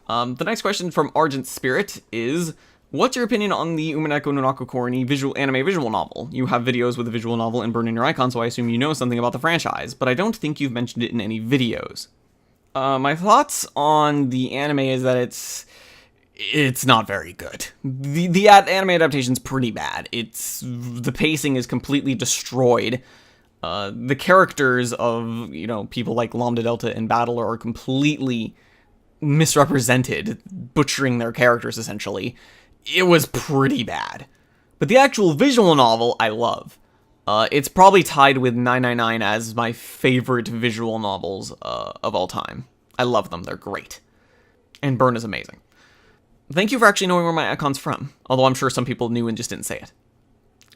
The next question from Argent Spirit is, what's your opinion on the Umineko no Nakokoroni anime visual novel? You have videos with the visual novel and Burn in Your Icon, so I assume you know something about the franchise, but I don't think you've mentioned it in any videos. My thoughts on the anime is that it's not very good. The anime adaptation's pretty bad. The pacing is completely destroyed. The characters of, people like Lambda Delta and Battler are completely misrepresented, butchering their characters, essentially. It was pretty bad. But the actual visual novel, I love. It's probably tied with 999 as my favorite visual novels of all time. I love them, they're great. And Burn is amazing. Thank you for actually knowing where my icon's from, although I'm sure some people knew and just didn't say it.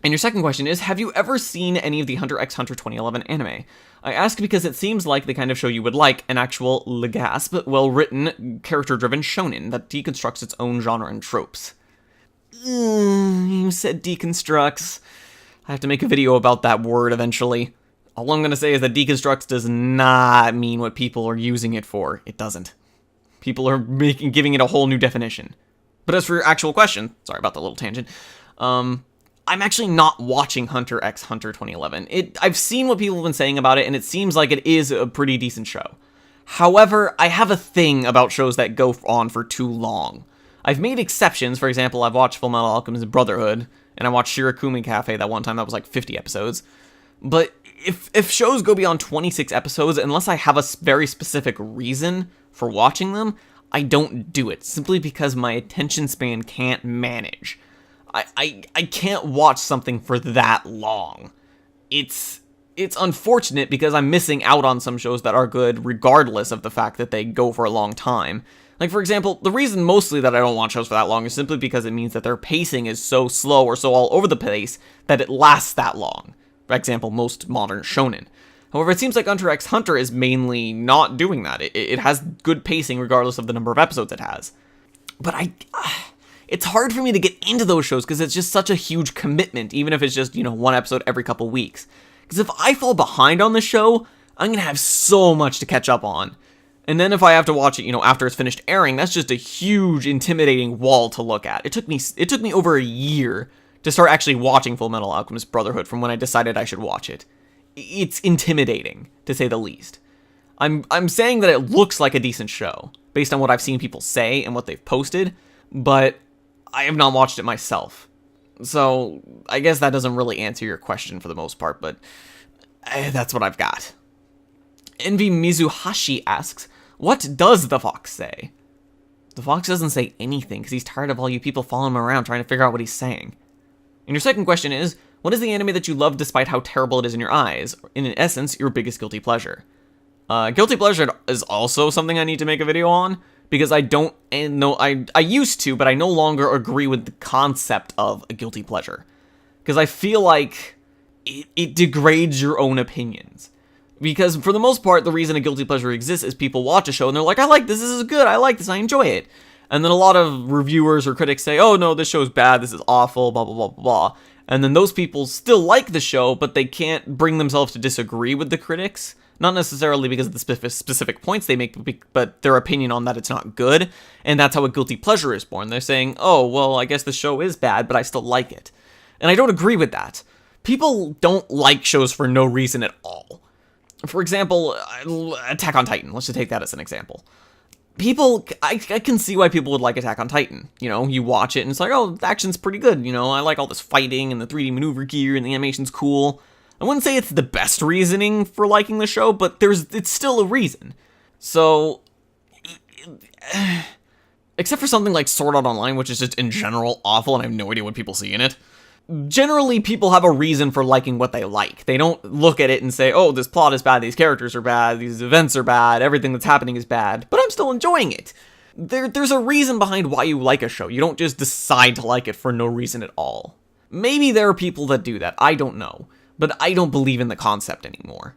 And your second question is, have you ever seen any of the Hunter x Hunter 2011 anime? I ask because it seems like the kind of show you would like, an actual legasp, well-written, character-driven shonen that deconstructs its own genre and tropes. You said deconstructs. I have to make a video about that word eventually. All I'm going to say is that deconstructs does not mean what people are using it for. It doesn't. People are giving it a whole new definition. But as for your actual question, sorry about the little tangent, I'm actually not watching Hunter x Hunter 2011. I've seen what people have been saying about it, and it seems like it is a pretty decent show. However, I have a thing about shows that go on for too long. I've made exceptions. For example, I've watched Fullmetal Alchemist Brotherhood, and I watched Shirakumi Cafe that one time that was like 50 episodes. But if shows go beyond 26 episodes, unless I have a very specific reason for watching them, I don't do it, simply because my attention span can't manage. I can't watch something for that long. It's unfortunate because I'm missing out on some shows that are good regardless of the fact that they go for a long time. Like, for example, the reason mostly that I don't watch shows for that long is simply because it means that their pacing is so slow or so all over the place that it lasts that long. For example, most modern shonen. However, it seems like Hunter x Hunter is mainly not doing that. It has good pacing regardless of the number of episodes it has. But it's hard for me to get into those shows because it's just such a huge commitment, even if it's just, one episode every couple weeks. Because if I fall behind on the show, I'm going to have so much to catch up on. And then if I have to watch it, after it's finished airing, that's just a huge, intimidating wall to look at. It took me over a year to start actually watching Fullmetal Alchemist Brotherhood from when I decided I should watch it. It's intimidating, to say the least. I'm saying that it looks like a decent show, based on what I've seen people say and what they've posted, but I have not watched it myself. So, I guess that doesn't really answer your question for the most part, but that's what I've got. Envy Mizuhashi asks, what does the fox say? The fox doesn't say anything, because he's tired of all you people following him around trying to figure out what he's saying. And your second question is, what is the anime that you love despite how terrible it is in your eyes? In essence, your biggest guilty pleasure. Guilty pleasure is also something I need to make a video on, because I used to, but I no longer agree with the concept of a guilty pleasure. Because I feel like it degrades your own opinions. Because for the most part, the reason a guilty pleasure exists is people watch a show and they're like, I like this is good, I like this, I enjoy it. And then a lot of reviewers or critics say, oh no, this show's bad, this is awful, blah, blah, blah, blah, blah. And then those people still like the show, but they can't bring themselves to disagree with the critics. Not necessarily because of the specific points they make, but their opinion on that it's not good. And that's how a guilty pleasure is born. They're saying, oh, well, I guess the show is bad, but I still like it. And I don't agree with that. People don't like shows for no reason at all. For example, Attack on Titan. Let's just take that as an example. I can see why people would like Attack on Titan. You watch it and it's like, oh, the action's pretty good. I like all this fighting and the 3D maneuver gear and the animation's cool. I wouldn't say it's the best reasoning for liking the show, but it's still a reason. So, except for something like Sword Art Online, which is just in general awful and I have no idea what people see in it, generally people have a reason for liking what they like. They don't look at it and say, oh, this plot is bad, these characters are bad, these events are bad, everything that's happening is bad, but I'm still enjoying it. There's a reason behind why you like a show. You don't just decide to like it for no reason at all. Maybe there are people that do that, I don't know. But I don't believe in the concept anymore.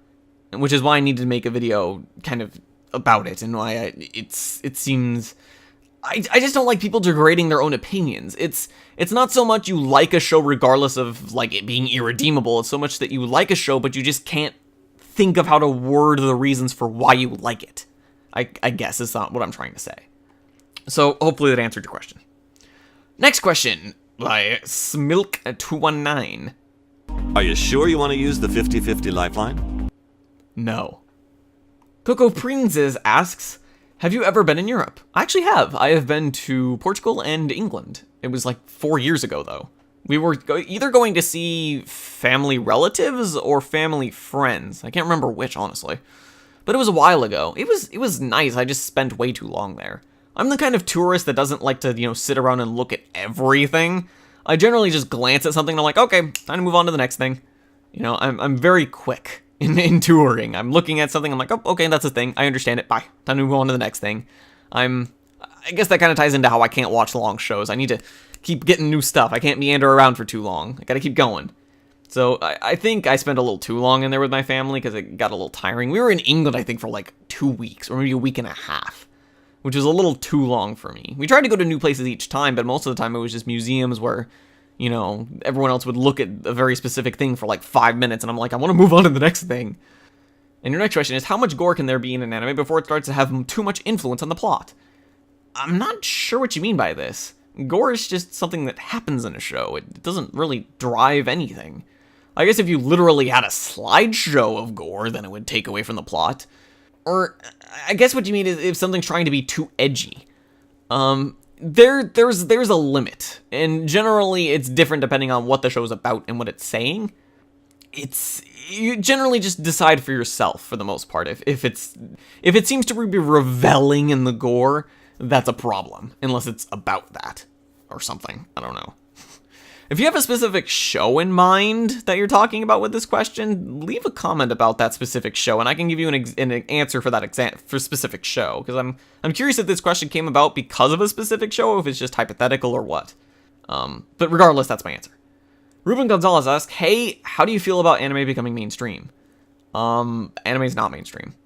Which is why I need to make a video kind of about it, and why it seems... I just don't like people degrading their own opinions. It's not so much you like a show regardless of like it being irredeemable, it's so much that you like a show but you just can't think of how to word the reasons for why you like it. I guess is not what I'm trying to say. So hopefully that answered your question. Next question by Smilk219. Are you sure you want to use the 50-50 lifeline? No. Coco Prinzes asks, have you ever been in Europe? I actually have. I have been to Portugal and England. It was like 4 years ago, though. We were either going to see family relatives or family friends. I can't remember which, honestly. But it was a while ago. It was nice. I just spent way too long there. I'm the kind of tourist that doesn't like to, sit around and look at everything. I generally just glance at something and I'm like, okay, time to move on to the next thing. I'm very quick in touring. I'm looking at something, I'm like, oh, okay, that's a thing. I understand it. Bye. Time to move on to the next thing. I guess that kind of ties into how I can't watch long shows. I need to keep getting new stuff. I can't meander around for too long. I gotta keep going. So I think I spent a little too long in there with my family because it got a little tiring. We were in England, I think, for like 2 weeks or maybe a week and a half, which was a little too long for me. We tried to go to new places each time, but most of the time it was just museums where, everyone else would look at a very specific thing for like 5 minutes, and I'm like, I want to move on to the next thing. And your next question is, how much gore can there be in an anime before it starts to have too much influence on the plot? I'm not sure what you mean by this. Gore is just something that happens in a show. It doesn't really drive anything. I guess if you literally had a slideshow of gore, then it would take away from the plot. Or, I guess what you mean is if something's trying to be too edgy. There's a limit, and generally it's different depending on what the show's about and what it's saying. You generally just decide for yourself for the most part. If it seems to be reveling in the gore, that's a problem, unless it's about that or something. I don't know. If you have a specific show in mind that you're talking about with this question, leave a comment about that specific show, and I can give you an answer for that for specific show, because I'm curious if this question came about because of a specific show, or if it's just hypothetical or what. But regardless, that's my answer. Ruben Gonzalez asks, hey, how do you feel about anime becoming mainstream? Anime's not mainstream.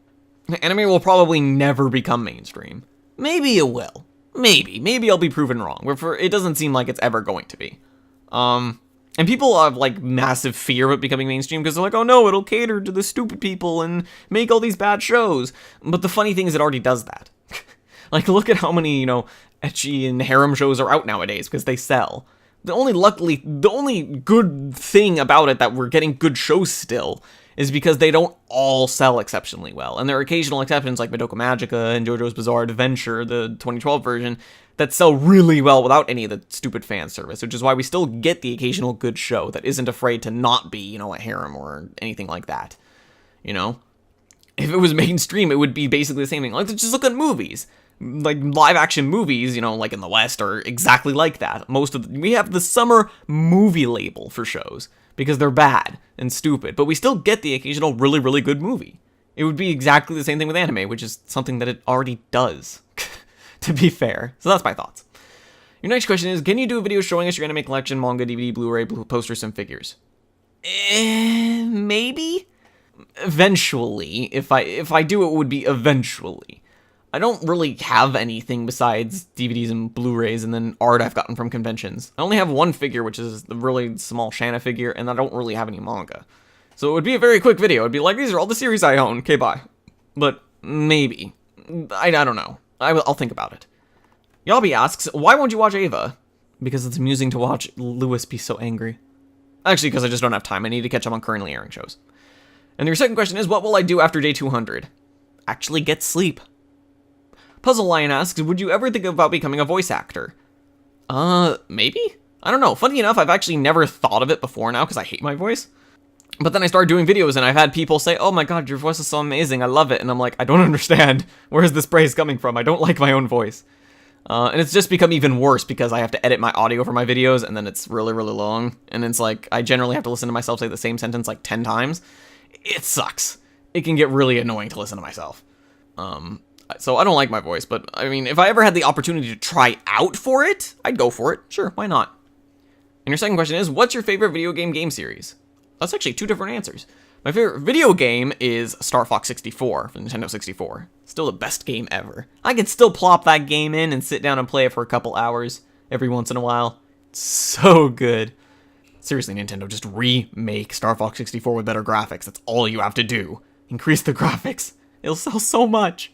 Anime will probably never become mainstream. Maybe it will. Maybe I'll be proven wrong. It doesn't seem like it's ever going to be. And people have like massive fear of it becoming mainstream because they're like, oh no, it'll cater to the stupid people and make all these bad shows. But the funny thing is it already does that. Like, look at how many, ecchi and harem shows are out nowadays because they sell. The only good thing about it that we're getting good shows still is because they don't all sell exceptionally well. And there are occasional exceptions like Madoka Magica and JoJo's Bizarre Adventure, the 2012 version, that sell really well without any of the stupid fan service, which is why we still get the occasional good show that isn't afraid to not be, a harem or anything like that. If it was mainstream, it would be basically the same thing. Like, just look at movies. Like, live-action movies, like in the West, are exactly like that. We have the summer movie label for shows, because they're bad and stupid, but we still get the occasional really, really good movie. It would be exactly the same thing with anime, which is something that it already does, to be fair. So that's my thoughts. Your next question is, can you do a video showing us your anime collection, manga, DVD, Blu-ray, posters, and figures? Maybe? Eventually. If I do, it would be eventually. I don't really have anything besides DVDs and Blu-rays and then art I've gotten from conventions. I only have one figure, which is the really small Shanna figure, and I don't really have any manga. So it would be a very quick video. It'd be like, these are all the series I own. Okay, bye. But maybe. I don't know. I'll think about it. Yabi asks, why won't you watch Ava? Because it's amusing to watch Lewis be so angry. Actually, because I just don't have time. I need to catch up on currently airing shows. And your second question is, what will I do after day 200? Actually get sleep. Puzzle Lion asks, would you ever think about becoming a voice actor? Maybe? I don't know. Funny enough, I've actually never thought of it before now because I hate my voice. But then I started doing videos and I've had people say, oh my god, your voice is so amazing, I love it. And I'm like, I don't understand. Where is this praise coming from? I don't like my own voice. And it's just become even worse because I have to edit my audio for my videos and then it's really, really long. And it's like, I generally have to listen to myself say the same sentence like 10 times. It sucks. It can get really annoying to listen to myself. So I don't like my voice, but I mean, if I ever had the opportunity to try out for it, I'd go for it. Sure, why not? And your second question is, what's your favorite video game series? That's actually two different answers. My favorite video game is Star Fox 64 for Nintendo 64. Still the best game ever. I can still plop that game in and sit down and play it for a couple hours every once in a while. It's so good. Seriously, Nintendo, just remake Star Fox 64 with better graphics. That's all you have to do. Increase the graphics. It'll sell so much.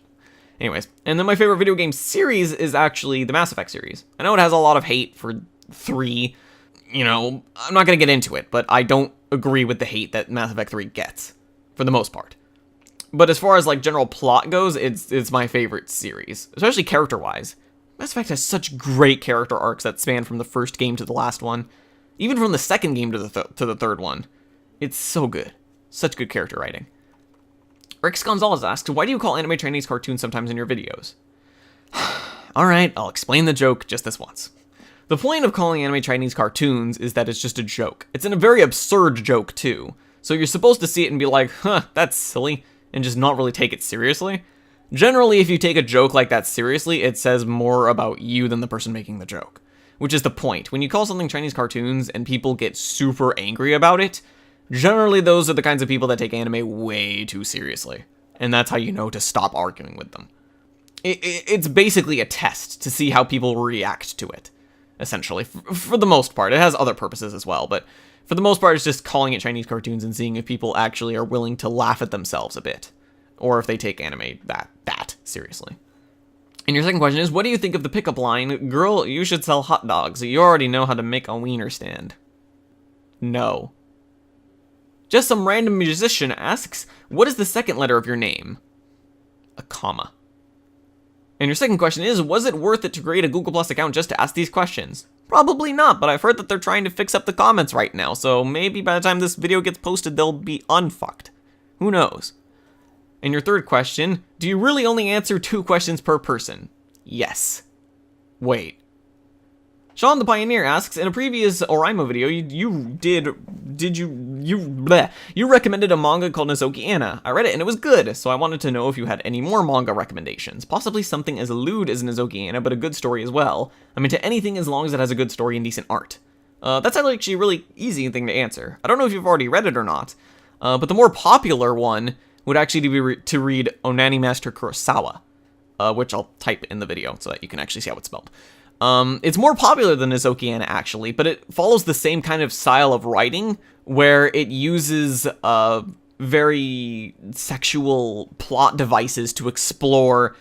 Anyways, and then my favorite video game series is actually the Mass Effect series. I know it has a lot of hate for 3. You know, I'm not going to get into it, but I don't agree with the hate that Mass Effect 3 gets, for the most part. But as far as, like, general plot goes, it's my favorite series, especially character-wise. Mass Effect has such great character arcs that span from the first game to the last one, even from the second game to the third one. It's so good. Such good character writing. Rex Gonzalez asks, why do you call anime Chinese cartoons sometimes in your videos? Alright, I'll explain the joke just this once. The point of calling anime Chinese cartoons is that it's just a joke. It's a very absurd joke, too. So you're supposed to see it and be like, huh, that's silly, and just not really take it seriously. Generally, if you take a joke like that seriously, it says more about you than the person making the joke. Which is the point. When you call something Chinese cartoons and people get super angry about it, generally those are the kinds of people that take anime way too seriously. And that's how you know to stop arguing with them. It's basically a test to see how people react to it, essentially, for the most part. It has other purposes as well, but for the most part, it's just calling it Chinese cartoons and seeing if people actually are willing to laugh at themselves a bit, or if they take anime that seriously. And your second question is, what do you think of the pickup line, girl, you should sell hot dogs, you already know how to make a wiener stand? No. Just some random musician asks, what is the second letter of your name? A comma. And your second question is, was it worth it to create a Google Plus account just to ask these questions? Probably not, but I've heard that they're trying to fix up the comments right now, so maybe by the time this video gets posted, they'll be unfucked. Who knows? And your third question, do you really only answer 2 questions per person? Yes. Wait. Sean the Pioneer asks, in a previous Oraimo video, you recommended a manga called Nozoki Anna. I read it and it was good, so I wanted to know if you had any more manga recommendations. Possibly something as lewd as Nozoki Anna, but a good story as well. I'm into anything as long as it has a good story and decent art. That's actually a really easy thing to answer. I don't know if you've already read it or not, but the more popular one would actually be to read Onani Master Kurosawa, which I'll type in the video so that you can actually see how it's spelled. It's more popular than Nozoki Anna, actually, but it follows the same kind of style of writing, where it uses very sexual plot devices to explore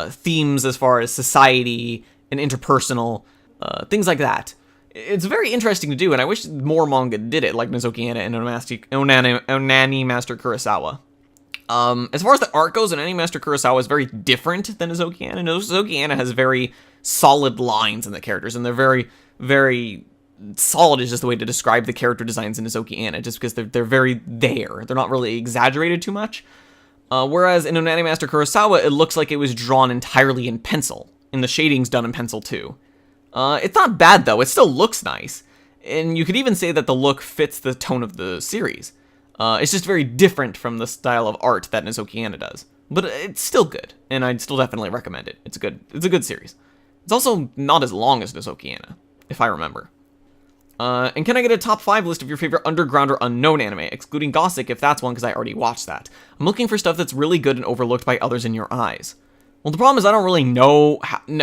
themes as far as society and interpersonal, things like that. It's very interesting to do, and I wish more manga did it, like Nozoki Anna and Onani Master Kurosawa. As far as the art goes, Onani Master Kurosawa is very different than Nozoki Anna. Nozoki Anna has very solid lines in the characters, and they're very, very solid is just the way to describe the character designs in Nozoki Anna, just because they're very there. They're not really exaggerated too much. Whereas in Onani Master Kurosawa, it looks like it was drawn entirely in pencil, and the shading's done in pencil too. It's not bad though, it still looks nice, and you could even say that the look fits the tone of the series. It's just very different from the style of art that Nozoki Anna does. But it's still good, and I'd still definitely recommend it. It's a good series. It's also not as long as Nozoki Anna, if I remember. And can I get a top 5 list of your favorite underground or unknown anime, excluding Gothic if that's one, because I already watched that. I'm looking for stuff that's really good and overlooked by others in your eyes. Well, the problem is I don't really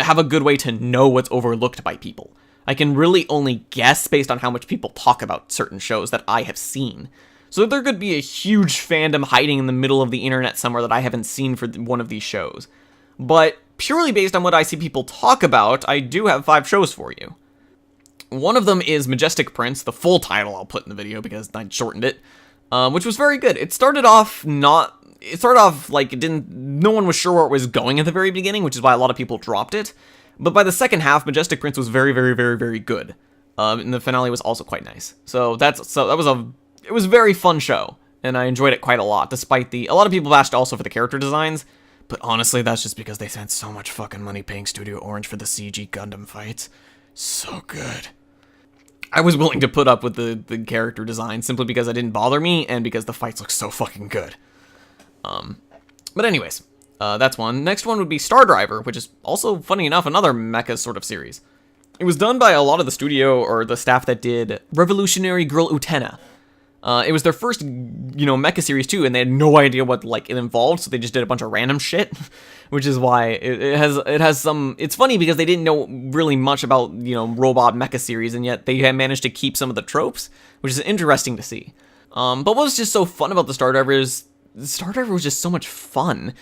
have a good way to know what's overlooked by people. I can really only guess based on how much people talk about certain shows that I have seen. So there could be a huge fandom hiding in the middle of the internet somewhere that I haven't seen for one of these shows. But purely based on what I see people talk about, I do have 5 shows for you. One of them is Majestic Prince, the full title I'll put in the video because I shortened it, which was very good. It started off like no one was sure where it was going at the very beginning, which is why a lot of people dropped it. But by the second half, Majestic Prince was very, very, very, very good. And the finale was also quite nice. It was a very fun show, and I enjoyed it quite a lot, despite a lot of people bashed also for the character designs, but honestly, that's just because they spent so much fucking money paying Studio Orange for the CG Gundam fights. So good. I was willing to put up with the character design simply because it didn't bother me, and because the fights look so fucking good. But anyways, that's one. Next one would be Star Driver, which is also, funny enough, another mecha sort of series. It was done by a lot of the studio, or the staff that did Revolutionary Girl Utena. It was their first, mecha series too, and they had no idea what, it involved, so they just did a bunch of random shit, which is why it has some, it's funny because they didn't know really much about, robot mecha series, and yet they had managed to keep some of the tropes, which is interesting to see. But what was just so fun about the Star Driver is, Star Driver was just so much fun.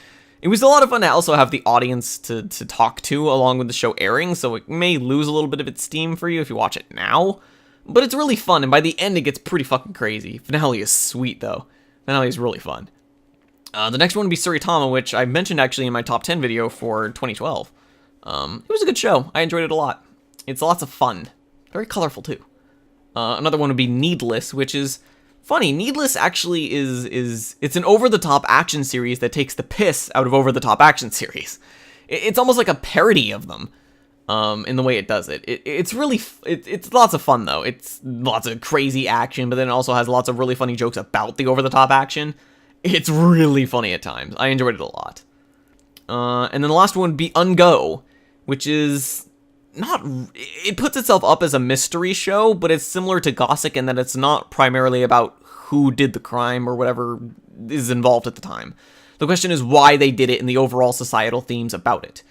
It was a lot of fun to also have the audience to talk to along with the show airing, so it may lose a little bit of its steam for you if you watch it now. But it's really fun, and by the end it gets pretty fucking crazy. Finale is sweet, though. Finale is really fun. The next one would be Suritama, which I mentioned actually in my top 10 video for 2012. It was a good show. I enjoyed it a lot. It's lots of fun. Very colorful, too. Another one would be Needless, which is funny. Needless actually it's an over-the-top action series that takes the piss out of over-the-top action series. It's almost like a parody of them, in the way it does it. It's really, it's lots of fun, though. It's lots of crazy action, but then it also has lots of really funny jokes about the over-the-top action. It's really funny at times. I enjoyed it a lot. And then the last one would be Ungo, which is not... It puts itself up as a mystery show, but it's similar to Gossip in that it's not primarily about who did the crime or whatever is involved at the time. The question is why they did it and the overall societal themes about it.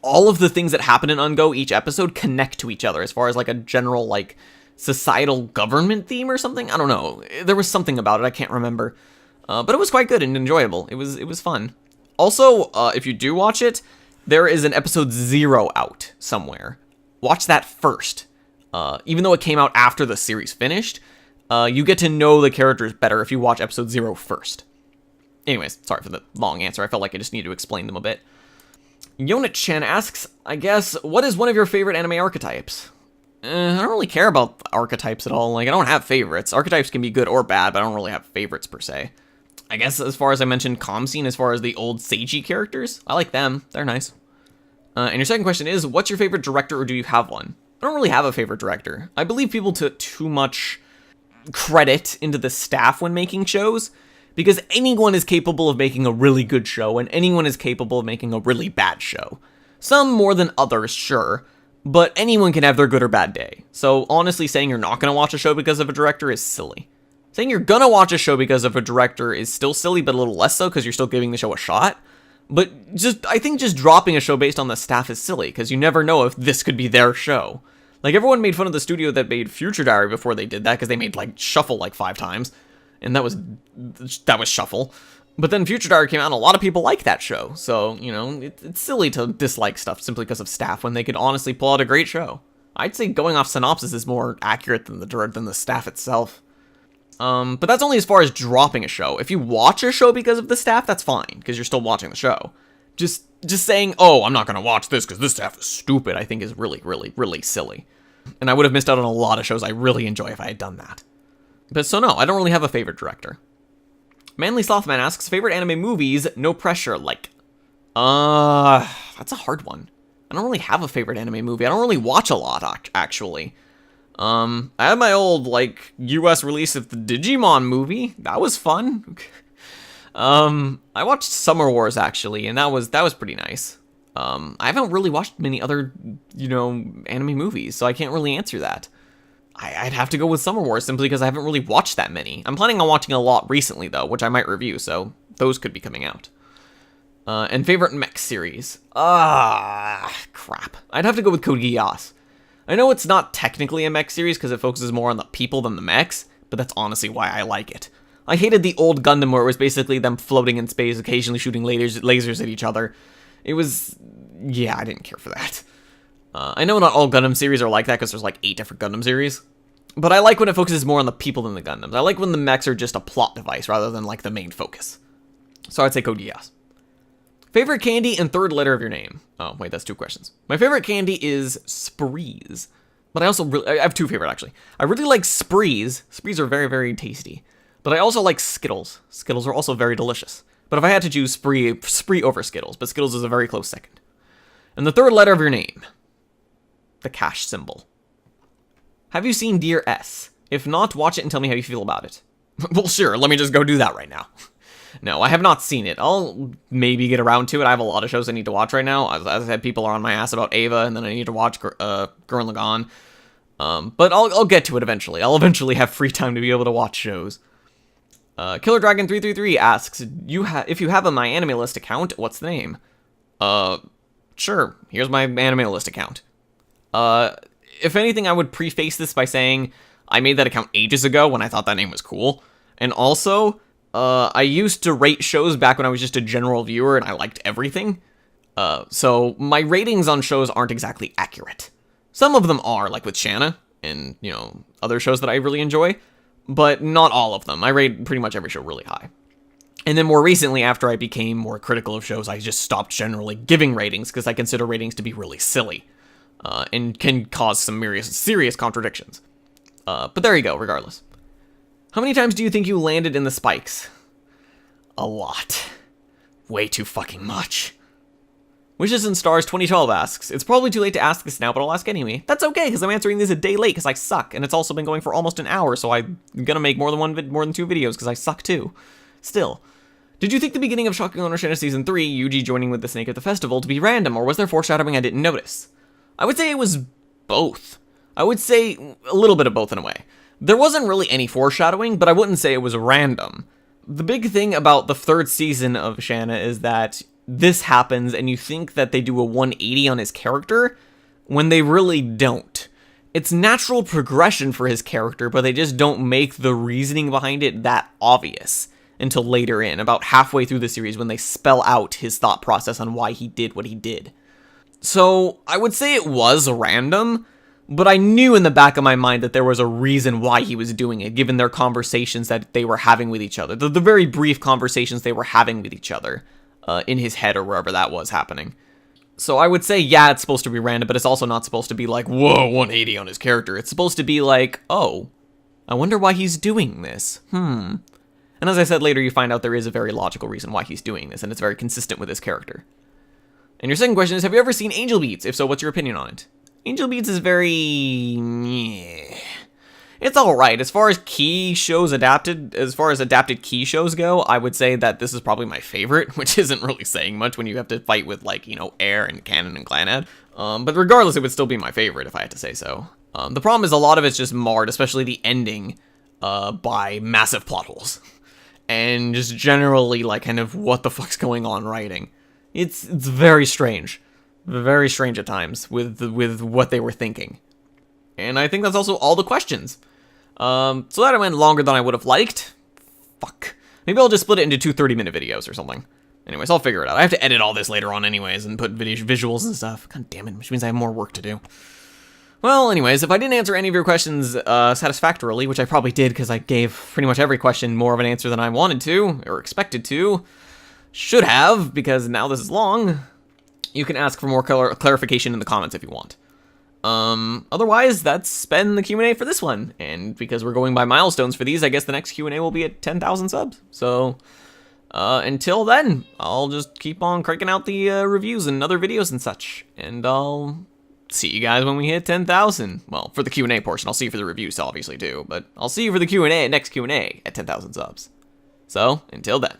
All of the things that happen in Ungo each episode connect to each other as far as like a general like societal government theme or something. I don't know. There was something about it. I can't remember. But it was quite good and enjoyable. It was fun. Also, if you do watch it, there is an episode 0 out somewhere. Watch that first. Even though it came out after the series finished, you get to know the characters better if you watch episode 0 first. Anyways, sorry for the long answer. I felt like I just needed to explain them a bit. Yonit-chan asks, I guess, what is one of your favorite anime archetypes? I don't really care about archetypes at all. Like, I don't have favorites. Archetypes can be good or bad, but I don't really have favorites per se. I guess as far as I mentioned Kamseen, as far as the old Seiji characters, I like them. They're nice. And your second question is, what's your favorite director or do you have one? I don't really have a favorite director. I believe people took too much credit into the staff when making shows, because anyone is capable of making a really good show and anyone is capable of making a really bad show. Some more than others, sure, but anyone can have their good or bad day. So honestly, saying you're not going to watch a show because of a director is silly. Saying you're gonna watch a show because of a director is still silly, but a little less so because you're still giving the show a shot. But I think just dropping a show based on the staff is silly, because you never know if this could be their show. Like, everyone made fun of the studio that made Future Diary before they did that, because they made, like, Shuffle, like, 5 times. And that was Shuffle. But then Future Diary came out, and a lot of people like that show. So, you know, it's silly to dislike stuff simply because of staff when they could honestly pull out a great show. I'd say going off synopsis is more accurate than the staff itself. But that's only as far as dropping a show. If you watch a show because of the staff, that's fine, because you're still watching the show. Just saying, oh, I'm not going to watch this because this staff is stupid, I think is really, really, really silly. And I would have missed out on a lot of shows I really enjoy if I had done that. But so no, I don't really have a favorite director. Manly Slothman asks, favorite anime movies, no pressure, like. That's a hard one. I don't really have a favorite anime movie. I don't really watch a lot, actually. I had my old, like, US release of the Digimon movie. That was fun. I watched Summer Wars, actually, and that was pretty nice. I haven't really watched many other, anime movies, so I can't really answer that. I'd have to go with Summer Wars simply because I haven't really watched that many. I'm planning on watching a lot recently, though, which I might review, so those could be coming out. And favorite mech series? Crap. I'd have to go with Code Geass. I know it's not technically a mech series because it focuses more on the people than the mechs, but that's honestly why I like it. I hated the old Gundam where it was basically them floating in space, occasionally shooting lasers at each other. It was... yeah, I didn't care for that. I know not all Gundam series are like that because there's like 8 different Gundam series, but I like when it focuses more on the people than the Gundams. I like when the mechs are just a plot device rather than like the main focus. So I'd say Code Geass. Favorite candy and third letter of your name. Oh, wait, that's 2 questions. My favorite candy is Sprees. But I have 2 favorite, actually. I really like Sprees. Sprees are very, very tasty. But I also like Skittles. Skittles are also very delicious. But if I had to choose Spree over Skittles, but Skittles is a very close second. And the third letter of your name. The cash symbol. Have you seen Dear S? If not, watch it and tell me how you feel about it. Well, sure, let me just go do that right now. No, I have not seen it. I'll maybe get around to it. I have a lot of shows I need to watch right now. As I said, people are on my ass about Ava, and then I need to watch Gurren Lagann. But I'll get to it eventually. I'll eventually have free time to be able to watch shows. Killer Dragon 333 asks, if you have a My Anime List account, what's the name? Sure. Here's my Anime List account. If anything, I would preface this by saying I made that account ages ago when I thought that name was cool. And also, I used to rate shows back when I was just a general viewer and I liked everything. So my ratings on shows aren't exactly accurate. Some of them are, like with Shanna and, you know, other shows that I really enjoy, but not all of them. I rate pretty much every show really high. And then more recently, after I became more critical of shows, I just stopped generally giving ratings because I consider ratings to be really silly and can cause some serious contradictions. But there you go, regardless. How many times do you think you landed in the spikes? A lot. Way too fucking much. Wishes and Stars 2012 asks, it's probably too late to ask this now, but I'll ask anyway. That's okay, because I'm answering this a day late because I suck, and it's also been going for almost an hour, so I'm gonna make more than 2 videos because I suck too. Still. Did you think the beginning of Shocking Honor Shanna Season 3, Yuji joining with the Snake at the Festival, to be random, or was there foreshadowing I didn't notice? I would say it was both. I would say a little bit of both in a way. There wasn't really any foreshadowing, but I wouldn't say it was random. The big thing about the 3rd season of Shanna is that this happens and you think that they do a 180 on his character, when they really don't. It's natural progression for his character, but they just don't make the reasoning behind it that obvious until later in, about halfway through the series when they spell out his thought process on why he did what he did. So I would say it was random, but I knew in the back of my mind that there was a reason why he was doing it, given their conversations that they were having with each other. The very brief conversations they were having with each other in his head or wherever that was happening. So I would say, yeah, it's supposed to be random, but it's also not supposed to be like, whoa, 180 on his character. It's supposed to be like, oh, I wonder why he's doing this. And as I said later, you find out there is a very logical reason why he's doing this, and it's very consistent with his character. And your second question is, have you ever seen Angel Beats? If so, what's your opinion on it? Angel Beats is very... It's alright. As far as adapted key shows go, I would say that this is probably my favorite, which isn't really saying much when you have to fight with, like, you know, Air and Canon and Clanad. But regardless, it would still be my favorite if I had to say so. The problem is a lot of it's just marred, especially the ending, by massive plot holes. And just generally, like, kind of what the fuck's going on writing. It's very strange. Very strange at times with what they were thinking. And I think that's also all the questions. So that went longer than I would have liked. Fuck. Maybe I'll just split it into 2 30-minute videos or something. Anyways, I'll figure it out. I have to edit all this later on anyways and put visuals and stuff. God damn it, which means I have more work to do. Well, anyways, if I didn't answer any of your questions satisfactorily, which I probably did because I gave pretty much every question more of an answer than I wanted to, or expected to, should have, because now this is long, you can ask for more clarification in the comments if you want. Otherwise, that's been the Q&A for this one, and because we're going by milestones for these, I guess the next Q&A will be at 10,000 subs, so, until then, I'll just keep on cranking out the, reviews and other videos and such, and I'll see you guys when we hit 10,000. Well, for the Q&A portion, I'll see you for the reviews, obviously, too, but I'll see you for the Q&A, next Q&A at 10,000 subs. So, until then.